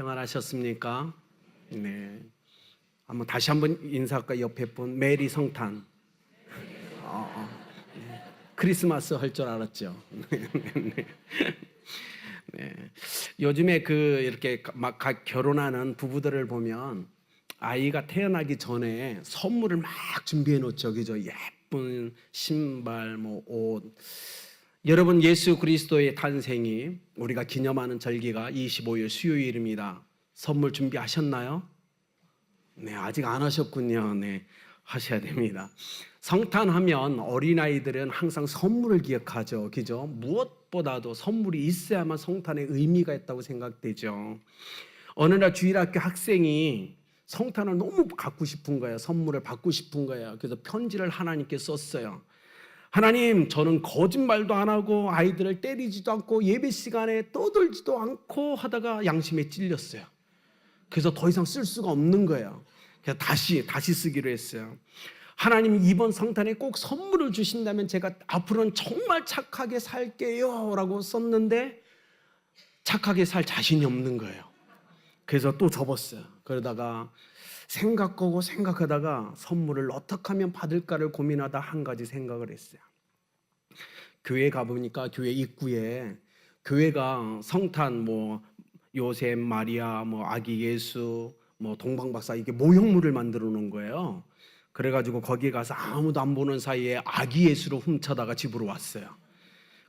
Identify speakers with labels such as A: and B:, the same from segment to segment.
A: 평안하셨습니까? 네. 다시 한번 인사할까? 옆에 분 메리 성탄. 네. 크리스마스 할 줄 알았죠. 네. 네. 요즘에 이렇게 막 결혼하는 부부들을 보면 아이가 태어나기 전에 선물을 막 준비해 놓죠. 그죠? 예쁜 신발, 옷. 여러분, 예수 그리스도의 탄생이 우리가 기념하는 절기가 25일 수요일입니다. 선물 준비하셨나요? 네, 아직 안 하셨군요. 네, 하셔야 됩니다. 성탄하면 어린아이들은 항상 선물을 기억하죠. 그죠? 무엇보다도 선물이 있어야만 성탄의 의미가 있다고 생각되죠. 어느 날 주일학교 학생이 성탄을 너무 갖고 싶은 거예요. 선물을 받고 싶은 거예요. 그래서 편지를 하나님께 썼어요. 하나님, 저는 거짓말도 안 하고 아이들을 때리지도 않고 예배 시간에 떠들지도 않고 하다가 양심에 찔렸어요. 그래서 더 이상 쓸 수가 없는 거예요. 그래서 다시 쓰기로 했어요. 하나님, 이번 성탄에 꼭 선물을 주신다면 제가 앞으로는 정말 착하게 살게요 라고 썼는데 착하게 살 자신이 없는 거예요. 그래서 또 접었어요. 그러다가 생각하다가 선물을 어떻게 하면 받을까를 고민하다 한 가지 생각을 했어요. 교회 가보니까 교회 입구에 교회가 성탄 요셉, 마리아, 아기 예수, 동방박사 이게 모형물을 만들어 놓은 거예요. 그래가지고 거기에 가서 아무도 안 보는 사이에 아기 예수를 훔쳐다가 집으로 왔어요.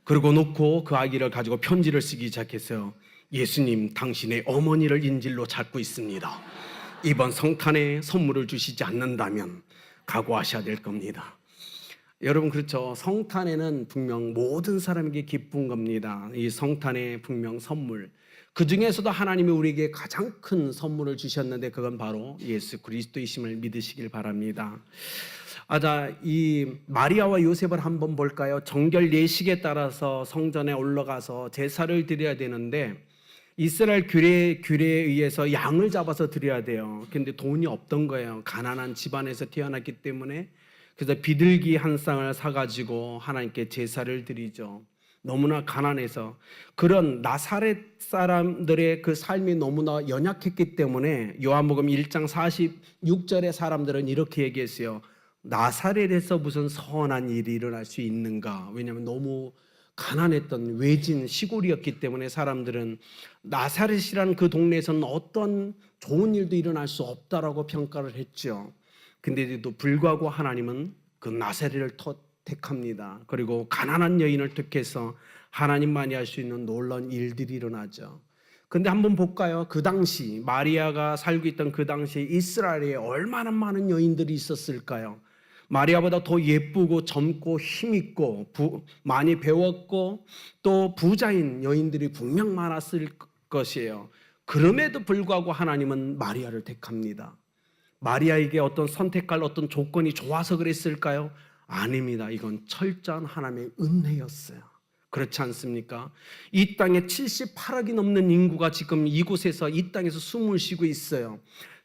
A: 그리고 놓고 그 아기를 가지고 편지를 쓰기 시작했어요. 예수님, 당신의 어머니를 인질로 잡고 있습니다. 이번 성탄에 선물을 주시지 않는다면 각오하셔야 될 겁니다. 여러분, 그렇죠? 성탄에는 분명 모든 사람에게 기쁜 겁니다. 이 성탄에 분명 선물, 그 중에서도 하나님이 우리에게 가장 큰 선물을 주셨는데 그건 바로 예수 그리스도이심을 믿으시길 바랍니다. 이 마리아와 요셉을 한번 볼까요? 정결 예식에 따라서 성전에 올라가서 제사를 드려야 되는데 이스라엘 규례에 의해서 양을 잡아서 드려야 돼요. 근데 돈이 없던 거예요. 가난한 집안에서 태어났기 때문에. 그래서 비둘기 한 쌍을 사가지고 하나님께 제사를 드리죠. 너무나 가난해서. 그런 나사렛 사람들의 그 삶이 너무나 연약했기 때문에 요한복음 1장 46절의 사람들은 이렇게 얘기했어요. 나사렛에서 무슨 선한 일이 일어날 수 있는가? 왜냐하면 너무 가난했던 외진 시골이었기 때문에 사람들은 나사렛이라는 그 동네에서는 어떤 좋은 일도 일어날 수 없다라고 평가를 했죠. 근데도 불구하고 하나님은 그 나사렛을 택합니다. 그리고 가난한 여인을 택해서 하나님만이 할 수 있는 놀라운 일들이 일어나죠. 근데 한번 볼까요? 그 당시 마리아가 살고 있던 그 당시에 이스라엘에 얼마나 많은 여인들이 있었을까요? 마리아보다 더 예쁘고 젊고 힘있고 많이 배웠고 또 부자인 여인들이 분명 많았을 것이에요. 그럼에도 불구하고 하나님은 마리아를 택합니다. 마리아에게 어떤 선택할 어떤 조건이 좋아서 그랬을까요? 아닙니다. 이건 철저한 하나님의 은혜였어요. 그렇지 않습니까? 이 땅에 78억이 넘는 인구가 지금 이곳에서 이 땅에서 숨을 쉬고 있어요.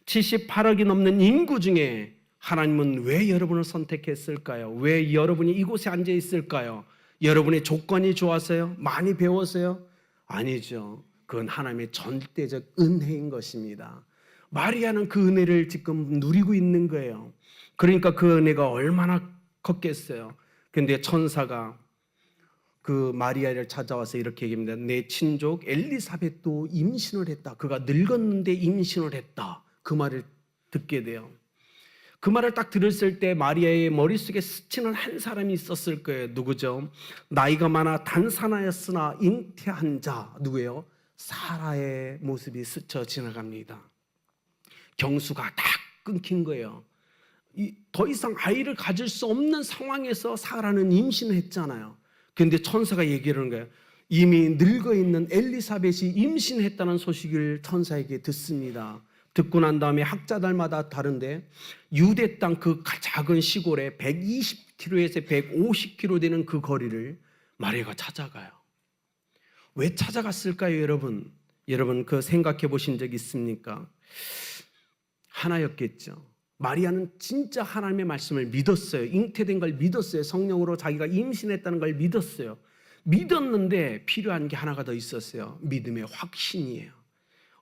A: 78억이 넘는 인구 중에 하나님은 왜 여러분을 선택했을까요? 왜 여러분이 이곳에 앉아 있을까요? 여러분의 조건이 좋아서요? 많이 배워서요? 아니죠. 그건 하나님의 절대적 은혜인 것입니다. 마리아는 그 은혜를 지금 누리고 있는 거예요. 그러니까 그 은혜가 얼마나 컸겠어요. 근데 천사가 그 마리아를 찾아와서 이렇게 얘기합니다. 내 친족 엘리사벳도 임신을 했다. 그가 늙었는데 임신을 했다. 그 말을 듣게 돼요. 그 말을 딱 들었을 때 마리아의 머릿속에 스치는 한 사람이 있었을 거예요. 누구죠? 나이가 많아 단산하였으나 잉태한 자. 누구예요? 사라의 모습이 스쳐 지나갑니다. 경수가 딱 끊긴 거예요. 더 이상 아이를 가질 수 없는 상황에서 사라는 임신을 했잖아요. 그런데 천사가 얘기를 하는 거예요. 이미 늙어있는 엘리사벳이 임신했다는 소식을 천사에게 듣습니다. 듣고 난 다음에 학자들마다 다른데 유대 땅 그 작은 시골에 120km에서 150km 되는 그 거리를 마리아가 찾아가요. 왜 찾아갔을까요, 여러분? 여러분 그 생각해 보신 적 있습니까? 하나였겠죠. 마리아는 진짜 하나님의 말씀을 믿었어요. 잉태된 걸 믿었어요. 성령으로 자기가 임신했다는 걸 믿었어요. 믿었는데 필요한 게 하나가 더 있었어요. 믿음의 확신이에요.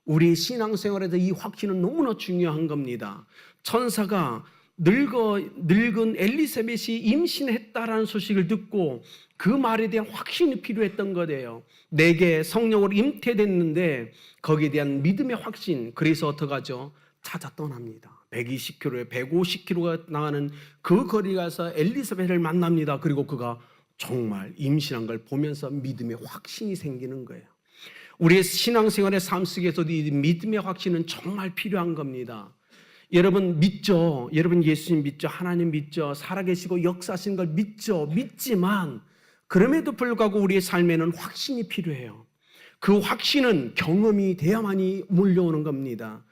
A: 우리 신앙생활에서 이 확신은 너무나 중요한 겁니다. 천사가 늙은 엘리사벳이 임신했다라는 소식을 듣고 그 말에 대한 확신이 필요했던 거예요. 내게 성령으로 잉태됐는데 거기에 대한 믿음의 확신. 그래서 어떡하죠? 찾아 떠납니다. 120km에 150km가 나가는 그 거리 가서 엘리사벳을 만납니다. 그리고 그가 정말 임신한 걸 보면서 믿음의 확신이 생기는 거예요. 우리의 신앙생활의 삶 속에서도 이 믿음의 확신은 정말 필요한 겁니다. 여러분 믿죠? 여러분 예수님 믿죠? 하나님 믿죠? 살아계시고 역사하신 걸 믿죠? 믿지만 그럼에도 불구하고 우리의 삶에는 확신이 필요해요. 그 확신은 경험이 돼야만이 몰려오는 겁니다.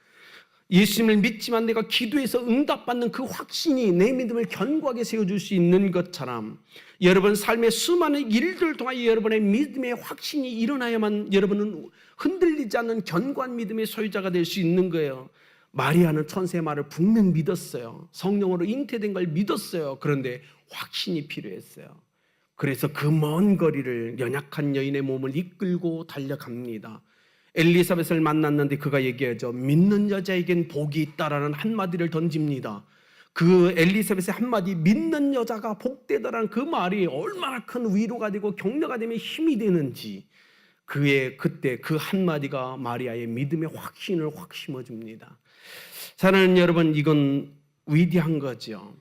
A: 예수님을 믿지만 내가 기도해서 응답받는 그 확신이 내 믿음을 견고하게 세워줄 수 있는 것처럼 여러분 삶의 수많은 일들을 통하여 여러분의 믿음의 확신이 일어나야만 여러분은 흔들리지 않는 견고한 믿음의 소유자가 될 수 있는 거예요. 마리아는 천사의 말을 분명 믿었어요. 성령으로 잉태된 걸 믿었어요. 그런데 확신이 필요했어요. 그래서 그 먼 거리를 연약한 여인의 몸을 이끌고 달려갑니다. 엘리사벳을 만났는데 그가 얘기하죠. 믿는 여자에겐 복이 있다라는 한마디를 던집니다. 그 엘리사벳의 한마디 믿는 여자가 복되다라는 그 말이 얼마나 큰 위로가 되고 격려가 되면 힘이 되는지 그때 그 한마디가 마리아의 믿음의 확신을 확 심어줍니다. 사랑하는 여러분, 이건 위대한 거죠.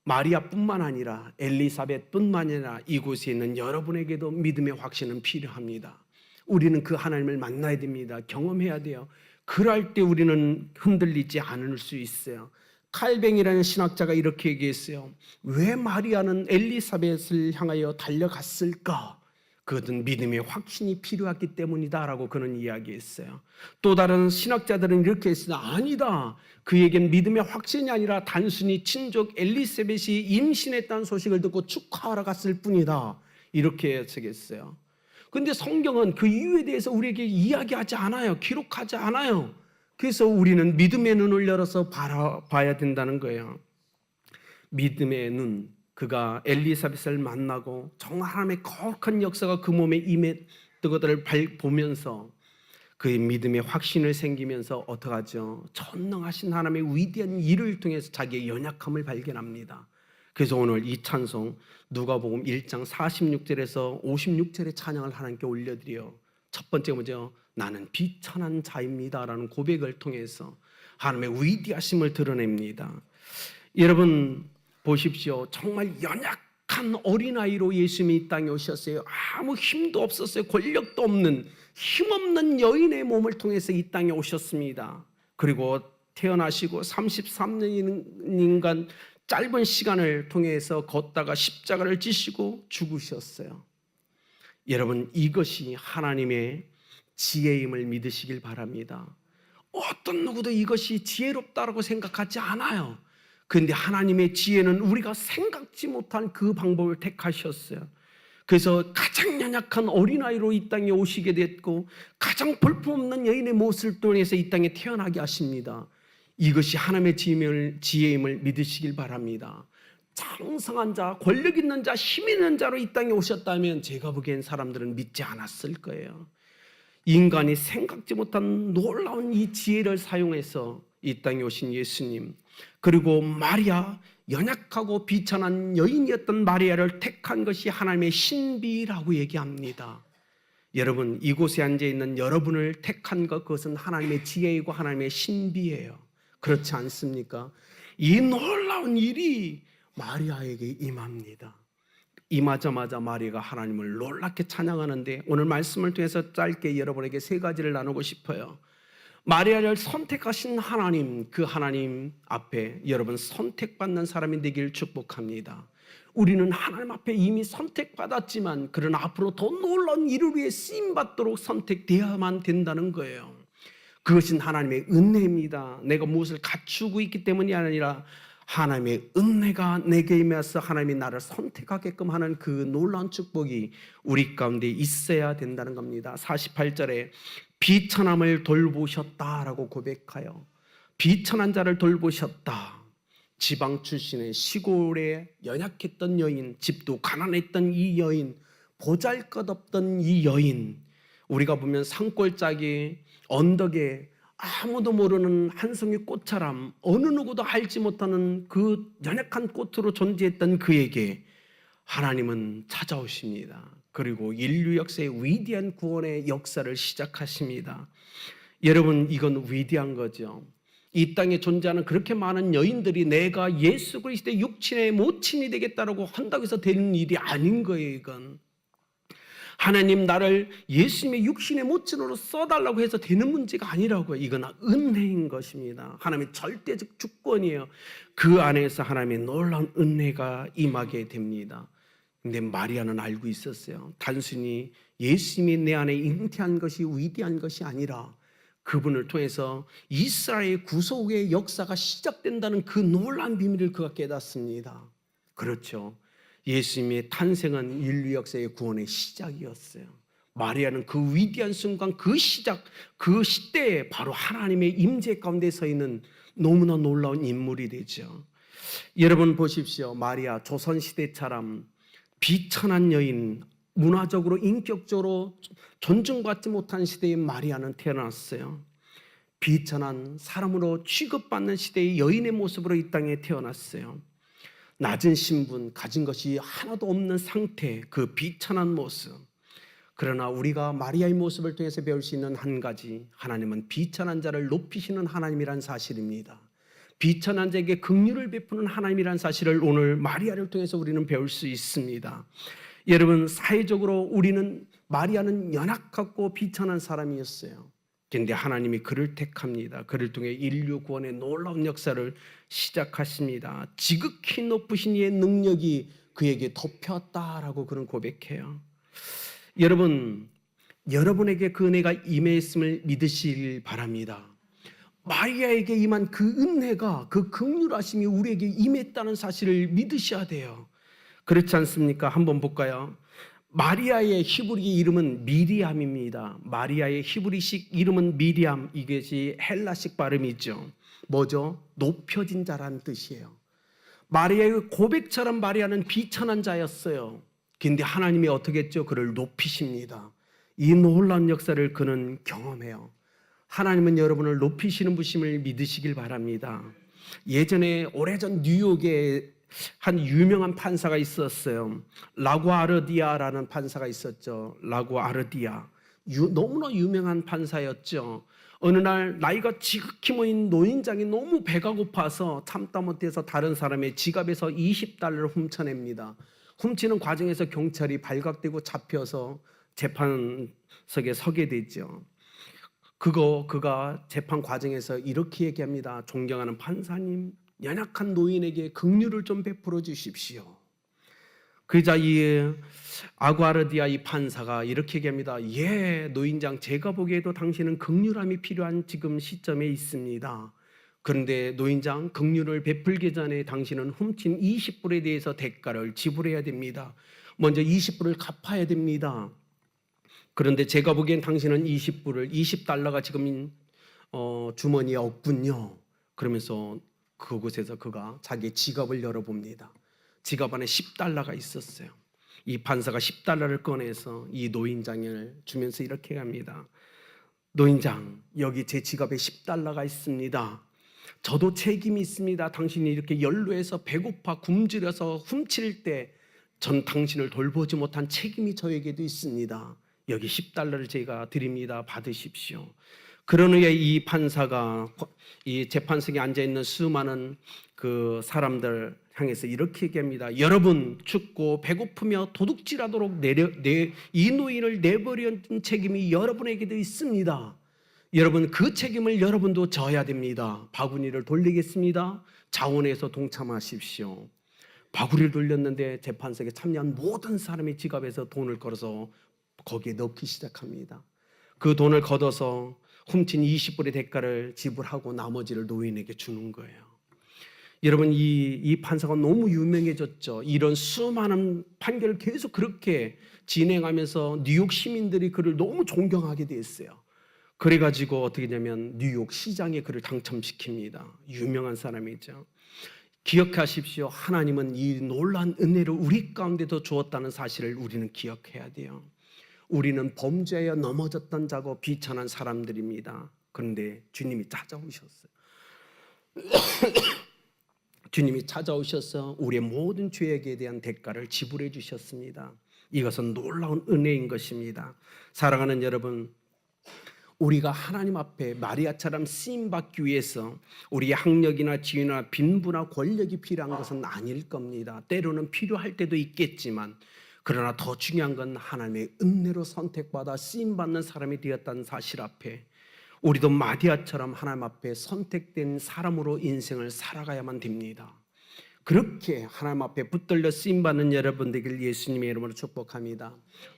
A: 마리아뿐만 아니라 엘리사벳뿐만 아니라 이곳에 있는 여러분에게도 믿음의 확신은 필요합니다. 우리는 그 하나님을 만나야 됩니다. 경험해야 돼요. 그럴 때 우리는 흔들리지 않을 수 있어요. 칼뱅이라는 신학자가 이렇게 얘기했어요. 왜 마리아는 엘리사벳을 향하여 달려갔을까? 그것은 믿음의 확신이 필요했기 때문이다라고 그는 이야기했어요. 또 다른 신학자들은 이렇게 했어요. 아니다. 그에겐 믿음의 확신이 아니라 단순히 친족 엘리사벳이 임신했다는 소식을 듣고 축하하러 갔을 뿐이다. 이렇게 해석했어요. 그런데 성경은 그 이유에 대해서 우리에게 이야기하지 않아요. 기록하지 않아요. 그래서 우리는 믿음의 눈을 열어서 바라봐야 된다는 거예요. 믿음의 눈. 그가 엘리사벳을 만나고 정말 하나님의 거룩한 역사가 그 몸에 임했던 것들을 보면서 그의 믿음의 확신을 생기면서 어떡하죠? 전능하신 하나님의 위대한 일을 통해서 자기의 연약함을 발견합니다. 그래서 오늘 이 찬송 누가복음 1장 46절에서 56절의 찬양을 하나님께 올려드려요. 첫 번째 뭐죠? 나는 비천한 자입니다라는 고백을 통해서 하나님의 위대하심을 드러냅니다. 여러분 보십시오. 정말 연약한 어린아이로 예수님이 이 땅에 오셨어요. 아무 힘도 없었어요. 권력도 없는 힘없는 여인의 몸을 통해서 이 땅에 오셨습니다. 그리고 태어나시고 33년간 짧은 시간을 통해서 걷다가 십자가를 지시고 죽으셨어요. 여러분 이것이 하나님의 지혜임을 믿으시길 바랍니다. 어떤 누구도 이것이 지혜롭다고 생각하지 않아요. 그런데 하나님의 지혜는 우리가 생각지 못한 그 방법을 택하셨어요. 그래서 가장 연약한 어린아이로 이 땅에 오시게 됐고 가장 볼품없는 여인의 모습을 통해서 이 땅에 태어나게 하십니다. 이것이 하나님의 지혜임을 믿으시길 바랍니다. 장성한 자, 권력 있는 자, 힘 있는 자로 이 땅에 오셨다면 제가 보기엔 사람들은 믿지 않았을 거예요. 인간이 생각지 못한 놀라운 이 지혜를 사용해서 이 땅에 오신 예수님, 그리고 마리아, 연약하고 비천한 여인이었던 마리아를 택한 것이 하나님의 신비라고 얘기합니다. 여러분 이곳에 앉아있는 여러분을 택한 것, 그것은 하나님의 지혜이고 하나님의 신비예요. 그렇지 않습니까? 이 놀라운 일이 마리아에게 임합니다. 임하자마자 마리아가 하나님을 놀랍게 찬양하는데 오늘 말씀을 통해서 짧게 여러분에게 세 가지를 나누고 싶어요. 마리아를 선택하신 하나님, 그 하나님 앞에 여러분 선택받는 사람이 되길 축복합니다. 우리는 하나님 앞에 이미 선택받았지만 그러나 앞으로 더 놀라운 일을 위해 쓰임받도록 선택되어야만 된다는 거예요. 그것은 하나님의 은혜입니다. 내가 무엇을 갖추고 있기 때문이 아니라 하나님의 은혜가 내게 임해서 하나님이 나를 선택하게끔 하는 그 놀라운 축복이 우리 가운데 있어야 된다는 겁니다. 48절에 비천함을 돌보셨다라고 고백하여 비천한 자를 돌보셨다. 지방 출신의 시골에 연약했던 여인, 집도 가난했던 이 여인, 보잘것없던 이 여인, 우리가 보면 산골짜기 언덕에 아무도 모르는 한 송이 꽃처럼 어느 누구도 알지 못하는 그 연약한 꽃으로 존재했던 그에게 하나님은 찾아오십니다. 그리고 인류 역사의 위대한 구원의 역사를 시작하십니다. 여러분, 이건 위대한 거죠. 이 땅에 존재하는 그렇게 많은 여인들이 내가 예수 그리스도의 육신의 모친이 되겠다라고 한다고 해서 되는 일이 아닌 거예요. 이건 하나님 나를 예수님의 육신의 모친으로 써달라고 해서 되는 문제가 아니라고요. 이건 은혜인 것입니다. 하나님의 절대적 주권이에요. 그 안에서 하나님의 놀라운 은혜가 임하게 됩니다. 근데 마리아는 알고 있었어요. 단순히 예수님이 내 안에 잉태한 것이 위대한 것이 아니라 그분을 통해서 이스라엘 구속의 역사가 시작된다는 그 놀라운 비밀을 그가 깨닫습니다. 그렇죠. 예수님의 탄생은 인류 역사의 구원의 시작이었어요. 마리아는 그 위대한 순간, 그 시작, 그 시대에 바로 하나님의 임재 가운데 서 있는 너무나 놀라운 인물이 되죠. 여러분 보십시오. 마리아 조선시대처럼 비천한 여인, 문화적으로 인격적으로 존중받지 못한 시대에 마리아는 태어났어요. 비천한 사람으로 취급받는 시대의 여인의 모습으로 이 땅에 태어났어요. 낮은 신분, 가진 것이 하나도 없는 상태, 그 비천한 모습. 그러나 우리가 마리아의 모습을 통해서 배울 수 있는 한 가지, 하나님은 비천한 자를 높이시는 하나님이란 사실입니다. 비천한 자에게 긍휼을 베푸는 하나님이란 사실을 오늘 마리아를 통해서 우리는 배울 수 있습니다. 여러분, 사회적으로 마리아는 연약하고 비천한 사람이었어요. 그런데 하나님이 그를 택합니다. 그를 통해 인류 구원의 놀라운 역사를 시작하십니다. 지극히 높으신 이의 능력이 그에게 덮였다라고 그는 고백해요. 여러분, 여러분에게 그 은혜가 임했음을 믿으시길 바랍니다. 마리아에게 임한 그 은혜가, 그 긍휼하심이 우리에게 임했다는 사실을 믿으셔야 돼요. 그렇지 않습니까? 한번 볼까요? 마리아의 히브리 이름은 미리암입니다. 마리아의 히브리식 이름은 미리암, 이것이 헬라식 발음이죠. 뭐죠? 높여진 자라는 뜻이에요. 마리아의 고백처럼 마리아는 비천한 자였어요. 그런데 하나님이 어떻게 했죠? 그를 높이십니다. 이 놀라운 역사를 그는 경험해요. 하나님은 여러분을 높이시는 분임을 믿으시길 바랍니다. 예전에 오래전 뉴욕에 한 유명한 판사가 있었어요. 라구아르디아라는 판사가 있었죠. 라구아르디아. 너무나 유명한 판사였죠. 어느 날 나이가 지극히 모인 노인장이 너무 배가 고파서 참다 못해서 다른 사람의 지갑에서 20달러를 훔쳐냅니다. 훔치는 과정에서 경찰이 발각되고 잡혀서 재판석에 서게 되죠. 그가 재판 과정에서 이렇게 얘기합니다. 존경하는 판사님, 연약한 노인에게 긍휼을 좀 베풀어 주십시오. 그러자 이 아구아르디아 이 판사가 이렇게 얘기합니다. 예, 노인장, 제가 보기에도 당신은 긍휼함이 필요한 지금 시점에 있습니다. 그런데 노인장, 긍휼을 베풀기 전에 당신은 훔친 20불에 대해서 대가를 지불해야 됩니다. 먼저 20불을 갚아야 됩니다. 그런데 제가 보기엔 당신은 20달러가 지금 주머니에 없군요. 그러면서 그곳에서 그가 자기의 지갑을 열어봅니다. 지갑 안에 10달러가 있었어요. 이 판사가 10달러를 꺼내서 이 노인장을 주면서 이렇게 합니다. 노인장, 여기 제 지갑에 10달러가 있습니다. 저도 책임이 있습니다. 당신이 이렇게 연루해서 배고파 굶주려서 훔칠 때 전 당신을 돌보지 못한 책임이 저에게도 있습니다. 여기 10달러를 제가 드립니다. 받으십시오. 그런 후에 이 판사가 이 재판석에 앉아있는 수많은 그 사람들 향해서 이렇게 얘기합니다. 여러분, 춥고 배고프며 도둑질하도록 이 노인을 내버린 책임이 여러분에게도 있습니다. 여러분, 그 책임을 여러분도 져야 됩니다. 바구니를 돌리겠습니다. 자원해서 동참하십시오. 바구니를 돌렸는데 재판석에 참여한 모든 사람의 지갑에서 돈을 걸어서 거기에 넣기 시작합니다. 그 돈을 걷어서 훔친 20불의 대가를 지불하고 나머지를 노인에게 주는 거예요. 여러분, 이 판사가 너무 유명해졌죠. 이런 수많은 판결을 계속 그렇게 진행하면서 뉴욕 시민들이 그를 너무 존경하게 됐어요. 그래가지고 어떻게 되냐면 뉴욕 시장에 그를 당첨시킵니다. 유명한 사람이죠. 기억하십시오. 하나님은 이 놀라운 은혜를 우리 가운데도 주었다는 사실을 우리는 기억해야 돼요. 우리는 범죄에 넘어졌던 자고 비천한 사람들입니다. 그런데 주님이 찾아오셨어요. 주님이 찾아오셔서 우리의 모든 죄악에 대한 대가를 지불해 주셨습니다. 이것은 놀라운 은혜인 것입니다. 사랑하는 여러분, 우리가 하나님 앞에 마리아처럼 쓰임받기 위해서 우리의 학력이나 지위나 빈부나 권력이 필요한 것은 아닐 겁니다. 때로는 필요할 때도 있겠지만, 그러나 더 중요한 건 하나님의 은혜로 선택받아 쓰임받는 사람이 되었다는 사실 앞에 우리도 마리아처럼 하나님 앞에 선택된 사람으로 인생을 살아가야만 됩니다. 그렇게 하나님 앞에 붙들려 쓰임받는 여러분 되길 예수님의 이름으로 축복합니다.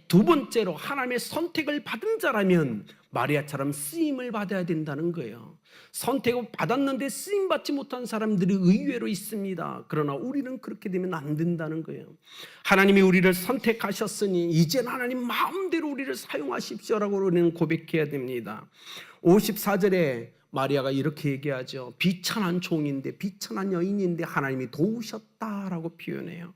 A: 두 번째로, 하나님의 선택을 받은 자라면 마리아처럼 쓰임을 받아야 된다는 거예요. 선택을 받았는데 쓰임받지 못한 사람들이 의외로 있습니다. 그러나 우리는 그렇게 되면 안 된다는 거예요. 하나님이 우리를 선택하셨으니 이제는 하나님 마음대로 우리를 사용하십시오라고 우리는 고백해야 됩니다. 54절에 마리아가 이렇게 얘기하죠. 비천한 종인데, 비천한 여인인데 하나님이 도우셨다라고 표현해요.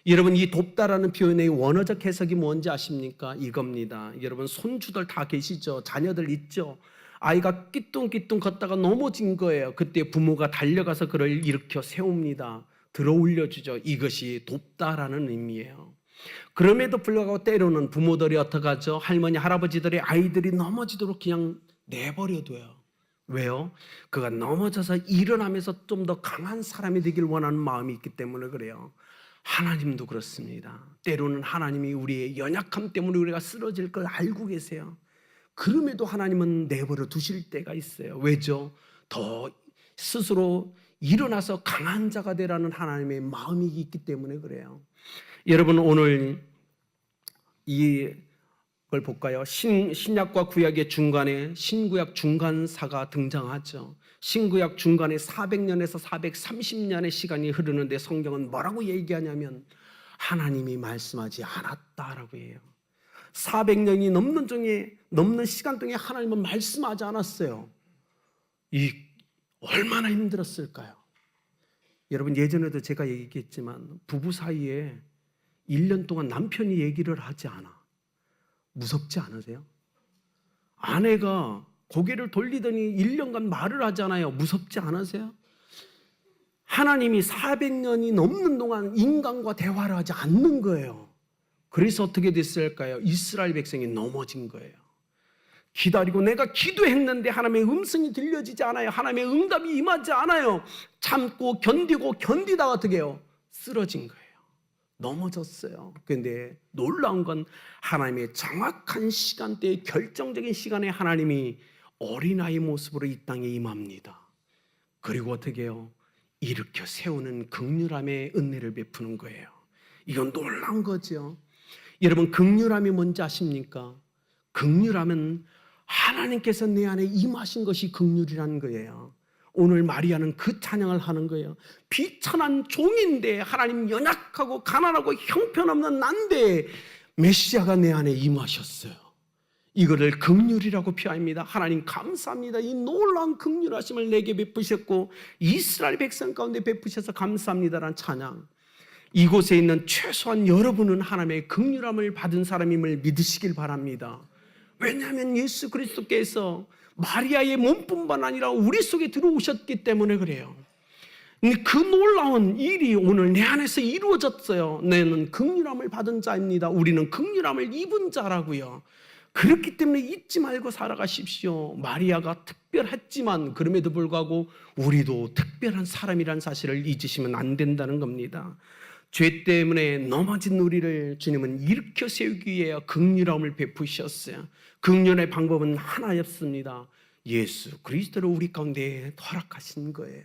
A: 여러분, 이 돕다라는 표현의 원어적 해석이 뭔지 아십니까? 이겁니다. 여러분, 손주들 다 계시죠? 자녀들 있죠? 아이가 끼뚱끼뚱 걷다가 넘어진 거예요. 그때 부모가 달려가서 그를 일으켜 세웁니다. 들어 올려주죠. 이것이 돕다라는 의미예요. 그럼에도 불구하고 때로는 부모들이 어떻게 하죠? 할머니, 할아버지들의 아이들이 넘어지도록 그냥 내버려둬요. 왜요? 그가 넘어져서 일어나면서 좀 더 강한 사람이 되길 원하는 마음이 있기 때문에 그래요. 하나님도 그렇습니다. 때로는 하나님이 우리의 연약함 때문에 우리가 쓰러질 걸 알고 계세요. 그럼에도 하나님은 내버려 두실 때가 있어요. 왜죠? 더 스스로 일어나서 강한 자가 되라는 하나님의 마음이 있기 때문에 그래요. 여러분, 오늘 이걸 볼까요? 신약과 구약의 중간에 신구약 중간사가 등장하죠. 신구약 중간에 400년에서 430년의 시간이 흐르는데 성경은 뭐라고 얘기하냐면 하나님이 말씀하지 않았다라고 해요. 400년이 넘는 시간 동안 하나님은 말씀하지 않았어요. 얼마나 힘들었을까요? 여러분, 예전에도 제가 얘기했지만 부부 사이에 1년 동안 남편이 얘기를 하지 않아. 무섭지 않으세요? 아내가 고개를 돌리더니 1년간 말을 하잖아요. 무섭지 않으세요? 하나님이 400년이 넘는 동안 인간과 대화를 하지 않는 거예요. 그래서 어떻게 됐을까요? 이스라엘 백성이 넘어진 거예요. 기다리고 내가 기도했는데 하나님의 음성이 들려지지 않아요. 하나님의 응답이 임하지 않아요. 참고 견디고 견디다가 어떻게 해요? 쓰러진 거예요. 넘어졌어요. 그런데 놀라운 건 하나님의 정확한 시간대에, 결정적인 시간에 하나님이 어린아이 모습으로 이 땅에 임합니다. 그리고 어떻게 해요? 일으켜 세우는 긍휼함의 은혜를 베푸는 거예요. 이건 놀라운 거죠. 여러분, 긍휼함이 뭔지 아십니까? 긍휼함은 하나님께서 내 안에 임하신 것이 긍휼이라는 거예요. 오늘 마리아는 그 찬양을 하는 거예요. 비천한 종인데, 하나님 연약하고 가난하고 형편없는 난데 메시아가 내 안에 임하셨어요. 이거를 긍휼이라고 표현합니다. 하나님 감사합니다. 이 놀라운 긍휼하심을 내게 베푸셨고 이스라엘 백성 가운데 베푸셔서 감사합니다라는 찬양. 이곳에 있는 최소한 여러분은 하나님의 긍휼함을 받은 사람임을 믿으시길 바랍니다. 왜냐하면 예수 그리스도께서 마리아의 몸뿐만 아니라 우리 속에 들어오셨기 때문에 그래요. 그 놀라운 일이 오늘 내 안에서 이루어졌어요. 나는 긍휼함을 받은 자입니다. 우리는 긍휼함을 입은 자라고요. 그렇기 때문에 잊지 말고 살아가십시오. 마리아가 특별했지만 그럼에도 불구하고 우리도 특별한 사람이라는 사실을 잊으시면 안 된다는 겁니다. 죄 때문에 넘어진 우리를 주님은 일으켜 세우기 위해 긍휼함을 베푸셨어요. 긍휼의 방법은 하나였습니다. 예수 그리스도를 우리 가운데 허락하신 거예요.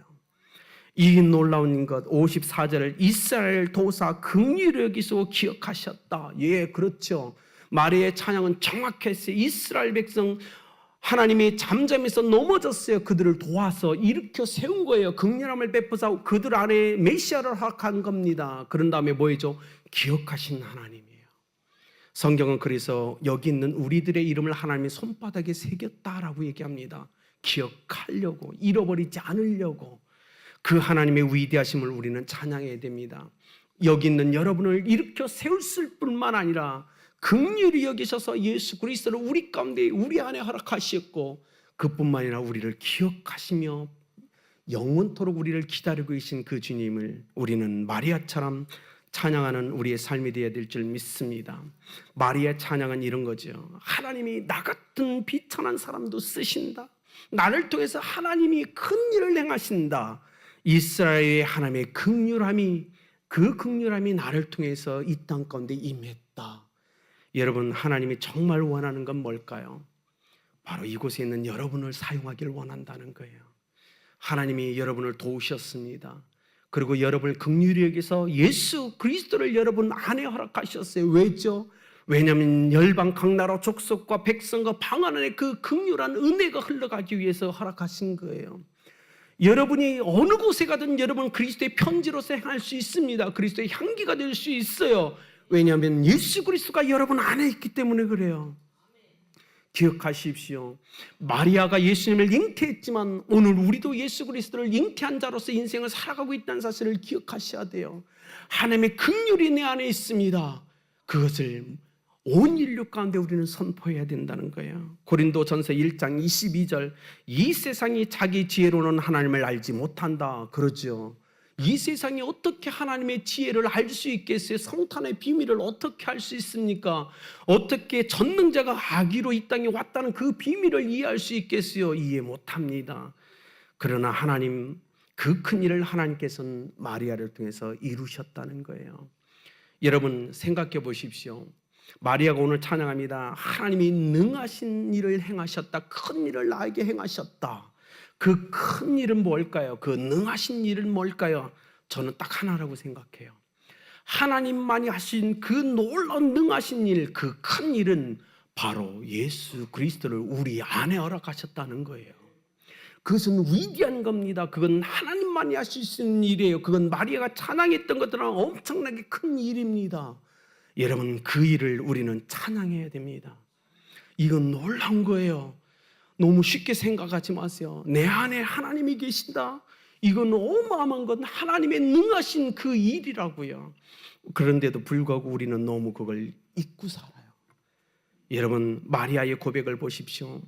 A: 이 놀라운 것 54절을 이스라엘 도사 긍휼히 여기시고 기억하셨다. 예, 그렇죠. 마리아의 찬양은 정확했어요. 이스라엘 백성 하나님이 잠잠해서 넘어졌어요. 그들을 도와서 일으켜 세운 거예요. 긍휼함을 베푸사 그들 안에 메시아를 허락한 겁니다. 그런 다음에 뭐죠? 기억하신 하나님이에요. 성경은 그래서 여기 있는 우리들의 이름을 하나님의 손바닥에 새겼다라고 얘기합니다. 기억하려고, 잃어버리지 않으려고. 그 하나님의 위대하심을 우리는 찬양해야 됩니다. 여기 있는 여러분을 일으켜 세웠을 뿐만 아니라 긍휼히 여기셔서 예수 그리스도를 우리 가운데 우리 안에 허락하셨고, 그뿐만 아니라 우리를 기억하시며 영원토록 우리를 기다리고 계신 그 주님을 우리는 마리아처럼 찬양하는 우리의 삶이 되어야 될 줄 믿습니다. 마리아의 찬양은 이런 거죠. 하나님이 나 같은 비천한 사람도 쓰신다. 나를 통해서 하나님이 큰 일을 행하신다. 이스라엘의 하나님의 긍휼함이, 그 긍휼함이 나를 통해서 이 땅 가운데 임했다. 여러분, 하나님이 정말 원하는 건 뭘까요? 바로 이곳에 있는 여러분을 사용하기를 원한다는 거예요. 하나님이 여러분을 도우셨습니다. 그리고 여러분을 긍휼히 여기서 예수 그리스도를 여러분 안에 허락하셨어요. 왜죠? 왜냐하면 열방 각 나라 족속과 백성과 방 안에 그 긍휼한 은혜가 흘러가기 위해서 허락하신 거예요. 여러분이 어느 곳에 가든 여러분 그리스도의 편지로서 행할 수 있습니다. 그리스도의 향기가 될 수 있어요. 왜냐하면 예수 그리스도가 여러분 안에 있기 때문에 그래요. 기억하십시오. 마리아가 예수님을 잉태했지만 오늘 우리도 예수 그리스도를 잉태한 자로서 인생을 살아가고 있다는 사실을 기억하셔야 돼요. 하나님의 긍휼이 내 안에 있습니다. 그것을 온 인류 가운데 우리는 선포해야 된다는 거예요. 고린도전서 1장 22절, 이 세상이 자기 지혜로는 하나님을 알지 못한다 그러죠. 이 세상이 어떻게 하나님의 지혜를 알 수 있겠어요? 성탄의 비밀을 어떻게 알 수 있습니까? 어떻게 전능자가 아기로 이 땅에 왔다는 그 비밀을 이해할 수 있겠어요? 이해 못합니다. 그러나 하나님, 그 큰 일을 하나님께서는 마리아를 통해서 이루셨다는 거예요. 여러분 생각해 보십시오. 마리아가 오늘 찬양합니다. 하나님이 능하신 일을 행하셨다. 큰 일을 나에게 행하셨다. 그 큰 일은 뭘까요? 그 능하신 일은 뭘까요? 저는 딱 하나라고 생각해요. 하나님만이 하신 그 놀라운 능하신 일, 그 큰 일은 바로 예수 그리스도를 우리 안에 허락하셨다는 거예요. 그것은 위대한 겁니다. 그건 하나님만이 하실 수 있는 일이에요. 그건 마리아가 찬양했던 것들은 엄청나게 큰 일입니다. 여러분, 그 일을 우리는 찬양해야 됩니다. 이건 놀라운 거예요. 너무 쉽게 생각하지 마세요. 내 안에 하나님이 계신다. 이건 어마어마한 건 하나님의 능하신 그 일이라고요. 그런데도 불구하고 우리는 너무 그걸 잊고 살아요. 여러분, 마리아의 고백을 보십시오.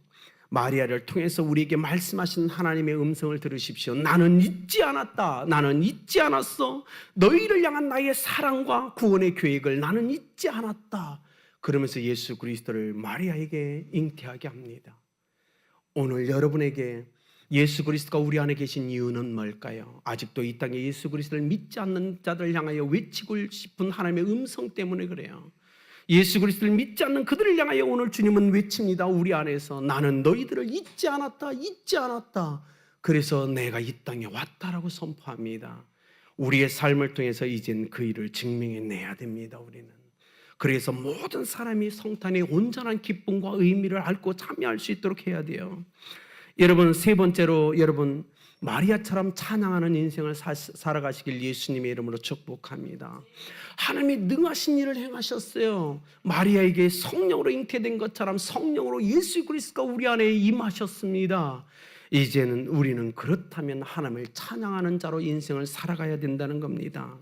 A: 마리아를 통해서 우리에게 말씀하신 하나님의 음성을 들으십시오. 나는 잊지 않았다. 나는 잊지 않았어. 너희를 향한 나의 사랑과 구원의 계획을 나는 잊지 않았다. 그러면서 예수 그리스도를 마리아에게 잉태하게 합니다. 오늘 여러분에게 예수 그리스도가 우리 안에 계신 이유는 뭘까요? 아직도 이 땅에 예수 그리스도를 믿지 않는 자들을 향하여 외치고 싶은 하나님의 음성 때문에 그래요. 예수 그리스도를 믿지 않는 그들을 향하여 오늘 주님은 외칩니다. 우리 안에서 나는 너희들을 잊지 않았다. 잊지 않았다. 그래서 내가 이 땅에 왔다라고 선포합니다. 우리의 삶을 통해서 이젠 그 일을 증명해내야 됩니다. 우리는. 그래서 모든 사람이 성탄의 온전한 기쁨과 의미를 알고 참여할 수 있도록 해야 돼요. 여러분, 세 번째로 여러분 마리아처럼 찬양하는 인생을 살아가시길 예수님의 이름으로 축복합니다. 하나님이 능하신 일을 행하셨어요. 마리아에게 성령으로 잉태된 것처럼 성령으로 예수 그리스도가 우리 안에 임하셨습니다. 이제는 우리는 그렇다면 하나님을 찬양하는 자로 인생을 살아가야 된다는 겁니다.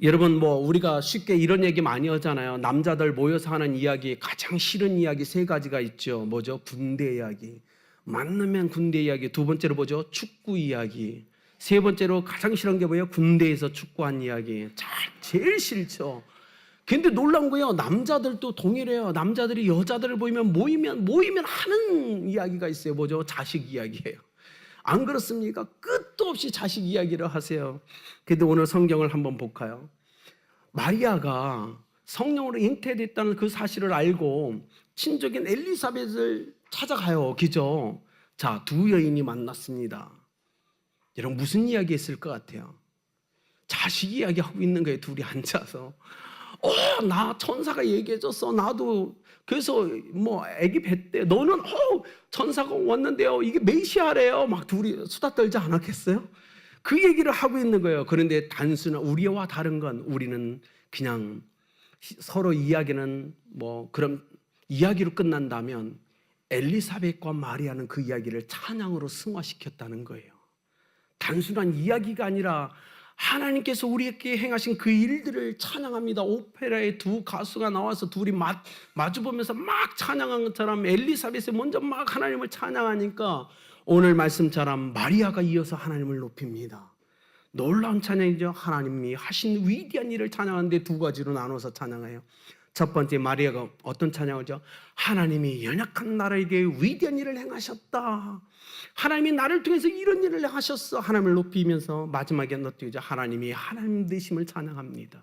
A: 여러분, 우리가 쉽게 이런 얘기 많이 하잖아요. 남자들 모여서 하는 이야기, 가장 싫은 이야기 세 가지가 있죠. 뭐죠? 군대 이야기. 만나면 군대 이야기. 두 번째로 뭐죠? 축구 이야기. 세 번째로 가장 싫은 게 뭐예요? 군대에서 축구한 이야기. 제일 싫죠. 근데 놀라운 거예요. 남자들도 동일해요. 남자들이 여자들을 모이면 하는 이야기가 있어요. 뭐죠? 자식 이야기예요. 안 그렇습니까? 끝도 없이 자식 이야기를 하세요. 근데 오늘 성경을 한번 볼까요? 마리아가 성령으로 잉태됐다는 그 사실을 알고 친족인 엘리사벳을 찾아가요. 그죠? 자, 두 여인이 만났습니다. 여러분, 무슨 이야기 했을 것 같아요? 자식 이야기하고 있는 거예요. 둘이 앉아서. 나 천사가 얘기해줬어. 나도 그래서 아기 뱃대. 너는 천사가 왔는데요. 이게 메시아래요. 막 둘이 수다 떨지 않았겠어요? 그 얘기를 하고 있는 거예요. 그런데 단순한 우리와 다른 건 우리는 그냥 서로 이야기는 그럼 이야기로 끝난다면 엘리사벳과 마리아는 그 이야기를 찬양으로 승화시켰다는 거예요. 단순한 이야기가 아니라 하나님께서 우리에게 행하신 그 일들을 찬양합니다. 오페라에 두 가수가 나와서 둘이 마주보면서 막 찬양한 것처럼 엘리사벳이 먼저 막 하나님을 찬양하니까 오늘 말씀처럼 마리아가 이어서 하나님을 높입니다. 놀라운 찬양이죠. 하나님이 하신 위대한 일을 찬양하는데 두 가지로 나눠서 찬양해요. 첫 번째, 마리아가 어떤 찬양이죠? 하나님이 연약한 나라에게 위대한 일을 행하셨다. 하나님이 나를 통해서 이런 일을 하셨어. 하나님을 높이면서 마지막에 어떻게 하죠? 하나님이 하나님 되심을 찬양합니다.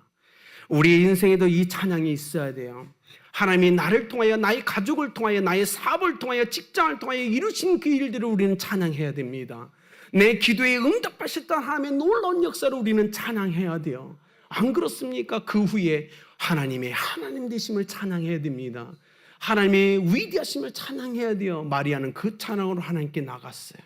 A: 우리 인생에도 이 찬양이 있어야 돼요. 하나님이 나를 통하여, 나의 가족을 통하여, 나의 사업을 통하여, 직장을 통하여 이루신 그 일들을 우리는 찬양해야 됩니다. 내 기도에 응답하셨던 하나님의 놀라운 역사를 우리는 찬양해야 돼요. 안 그렇습니까? 그 후에 하나님의 하나님 되심을 찬양해야 됩니다. 하나님의 위대하심을 찬양해야 돼요. 마리아는 그 찬양으로 하나님께 나갔어요.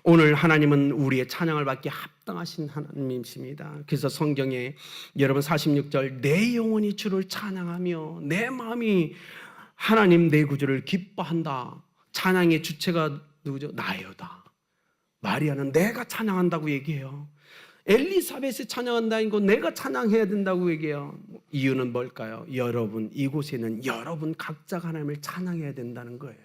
A: 오늘 하나님은 우리의 찬양을 받기 합당하신 하나님이십니다. 그래서 성경에 여러분 46절 내 영혼이 주를 찬양하며 내 마음이 하나님 내 구주를 기뻐한다. 찬양의 주체가 누구죠? 나여다. 마리아는 내가 찬양한다고 얘기해요. 엘리사벳이 찬양한다는 거 내가 찬양해야 된다고 얘기해요. 이유는 뭘까요? 여러분, 이곳에는 여러분 각자가 하나님을 찬양해야 된다는 거예요.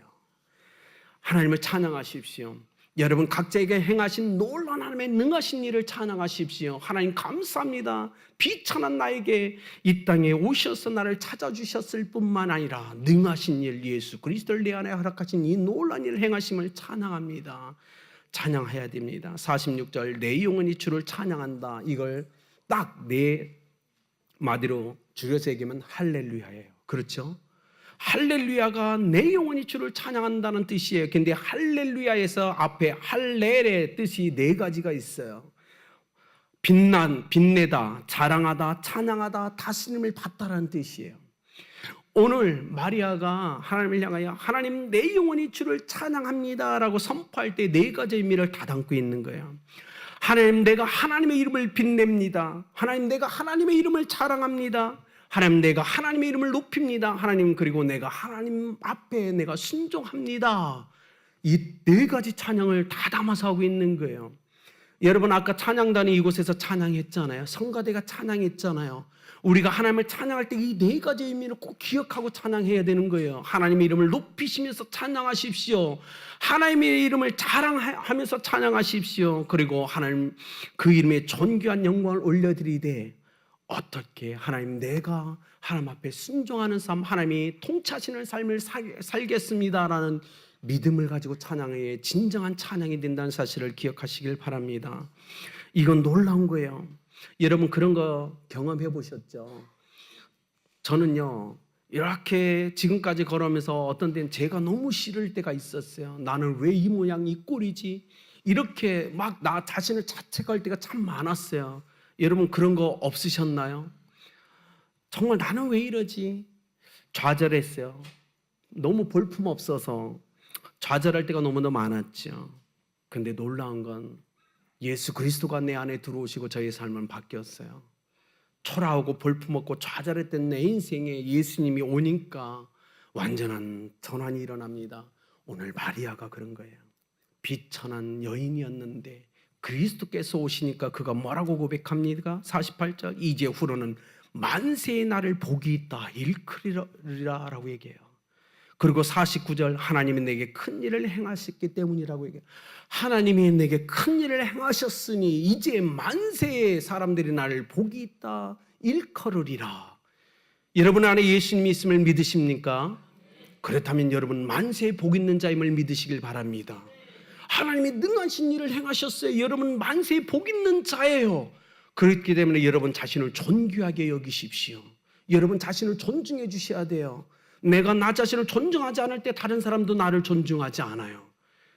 A: 하나님을 찬양하십시오. 여러분 각자에게 행하신 놀라운 하나님의 능하신 일을 찬양하십시오. 하나님 감사합니다. 비천한 나에게 이 땅에 오셔서 나를 찾아주셨을 뿐만 아니라 능하신 일 예수 그리스도를 내 안에 허락하신 이 놀라운 일을 행하심을 찬양합니다. 찬양해야 됩니다. 46절 내 영혼이 주를 찬양한다. 이걸 딱 네 마디로 줄여서 얘기하면 할렐루야예요. 그렇죠? 할렐루야가 내 영혼이 주를 찬양한다는 뜻이에요. 근데 할렐루야에서 앞에 할렐의 뜻이 네 가지가 있어요. 빛내다, 자랑하다, 찬양하다, 다스림을 받다라는 뜻이에요. 오늘 마리아가 하나님을 향하여 하나님 내 영혼이 주를 찬양합니다 라고 선포할 때 네 가지 의미를 다 담고 있는 거예요. 하나님 내가 하나님의 이름을 빛냅니다. 하나님 내가 하나님의 이름을 자랑합니다. 하나님 내가 하나님의 이름을 높입니다. 하나님 그리고 내가 하나님 앞에 내가 순종합니다. 이 네 가지 찬양을 다 담아서 하고 있는 거예요. 여러분 아까 찬양단이 이곳에서 찬양했잖아요. 성가대가 찬양했잖아요. 우리가 하나님을 찬양할 때 이 네 가지 의미를 꼭 기억하고 찬양해야 되는 거예요. 하나님의 이름을 높이시면서 찬양하십시오. 하나님의 이름을 자랑하면서 찬양하십시오. 그리고 하나님 그 이름에 존귀한 영광을 올려드리되 어떻게 하나님 내가 하나님 앞에 순종하는 삶, 하나님이 통치하시는 삶을 살겠습니다라는 믿음을 가지고 찬양의 진정한 찬양이 된다는 사실을 기억하시길 바랍니다. 이건 놀라운 거예요. 여러분 그런 거 경험해 보셨죠? 저는요 이렇게 지금까지 걸어오면서 어떤 때는 제가 너무 싫을 때가 있었어요. 나는 왜 이 모양 이 꼴이지? 이렇게 막 나 자신을 자책할 때가 참 많았어요. 여러분 그런 거 없으셨나요? 정말 나는 왜 이러지? 좌절했어요. 너무 볼품 없어서 좌절할 때가 너무나 많았죠. 근데 놀라운 건 예수 그리스도가 내 안에 들어오시고 저의 삶은 바뀌었어요. 초라하고 볼품없고 좌절했던 내 인생에 예수님이 오니까 완전한 전환이 일어납니다. 오늘 마리아가 그런 거예요. 비천한 여인이었는데 그리스도께서 오시니까 그가 뭐라고 고백합니까? 48절 이제 후로는 만세의 날을 복이 있다 일컬으리라 라고 얘기해요. 그리고 49절 하나님이 내게 큰 일을 행하셨기 때문이라고 얘기해요. 하나님이 내게 큰 일을 행하셨으니 이제 만세의 사람들이 나를 복이 있다 일컬으리라. 여러분 안에 예수님이 있음을 믿으십니까? 그렇다면 여러분 만세의 복 있는 자임을 믿으시길 바랍니다. 하나님이 능하신 일을 행하셨어요. 여러분 만세의 복 있는 자예요. 그렇기 때문에 여러분 자신을 존귀하게 여기십시오. 여러분 자신을 존중해 주셔야 돼요. 내가 나 자신을 존중하지 않을 때 다른 사람도 나를 존중하지 않아요.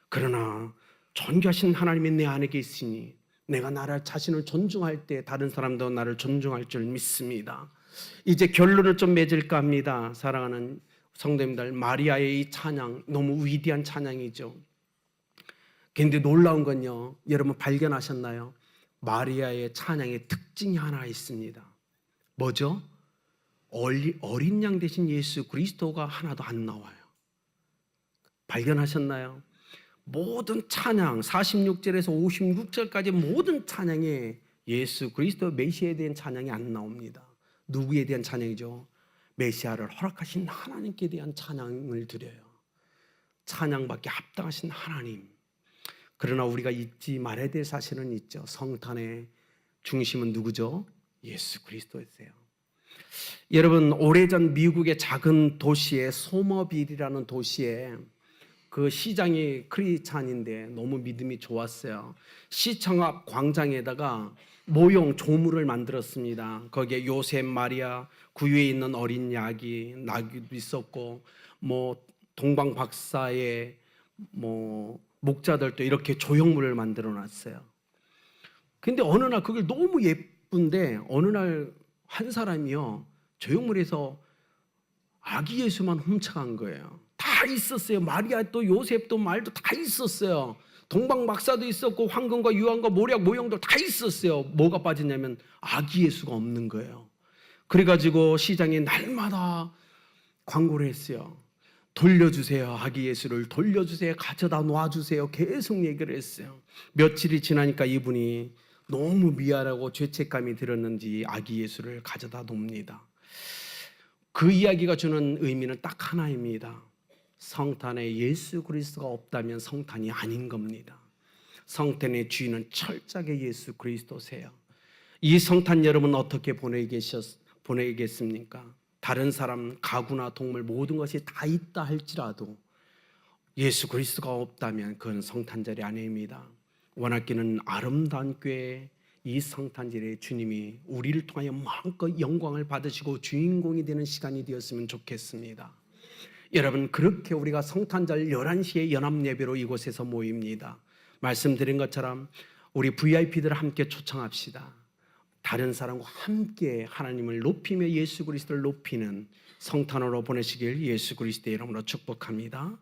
A: 그러나 존귀하신 하나님이 내 안에 계시니 내가 나를 자신을 존중할 때 다른 사람도 나를 존중할 줄 믿습니다. 이제 결론을 좀 맺을까 합니다. 사랑하는 성도님들, 마리아의 이 찬양 너무 위대한 찬양이죠. 그런데 놀라운 건요, 여러분 발견하셨나요? 마리아의 찬양의 특징이 하나 있습니다. 뭐죠? 어린 양 대신 예수 그리스도가 하나도 안 나와요. 발견하셨나요? 모든 찬양 46절에서 56절까지 모든 찬양에 예수 그리스도 메시아에 대한 찬양이 안 나옵니다. 누구에 대한 찬양이죠? 메시아를 허락하신 하나님께 대한 찬양을 드려요. 찬양받기 합당하신 하나님. 그러나 우리가 잊지 말아야 될 사실은 있죠. 성탄의 중심은 누구죠? 예수 그리스도였어요. 여러분, 오래전 미국의 작은 도시에 소머빌이라는 도시에 그 시장이 크리스찬인데 너무 믿음이 좋았어요. 시청 앞 광장에다가 모형 조물을 만들었습니다. 거기에 요셉, 마리아, 구유에 있는 어린 나귀도 있었고, 뭐 동방 박사의 뭐 목자들도 이렇게 조형물을 만들어 놨어요. 근데 어느 날 그게 너무 예쁜데 어느 날 한 사람이요, 조형물에서 아기 예수만 훔쳐간 거예요. 다 있었어요. 마리아 또 요셉도 말도 다 있었어요. 동방 박사도 있었고 황금과 유황과 모략 모형도 다 있었어요. 뭐가 빠지냐면 아기 예수가 없는 거예요. 그래가지고 시장에 날마다 광고를 했어요. 돌려주세요. 아기 예수를 돌려주세요. 가져다 놔주세요. 계속 얘기를 했어요. 며칠이 지나니까 이분이 너무 미안하고 죄책감이 들었는지 아기 예수를 가져다 놉니다. 그 이야기가 주는 의미는 딱 하나입니다. 성탄에 예수 그리스도가 없다면 성탄이 아닌 겁니다. 성탄의 주인은 철저하게 예수 그리스도세요. 이 성탄 여러분 어떻게 보내겠습니까? 다른 사람, 가구나 동물 모든 것이 다 있다 할지라도 예수 그리스도가 없다면 그건 성탄절이 아닙니다. 원하기는 아름다운 교회 이 성탄절에 주님이 우리를 통하여 마음껏 영광을 받으시고 주인공이 되는 시간이 되었으면 좋겠습니다. 여러분, 그렇게 우리가 성탄절 11시에 연합예배로 이곳에서 모입니다. 말씀드린 것처럼 우리 VIP들을 함께 초청합시다. 다른 사람과 함께 하나님을 높이며 예수 그리스도를 높이는 성탄으로 보내시길 예수 그리스도의 이름으로 축복합니다.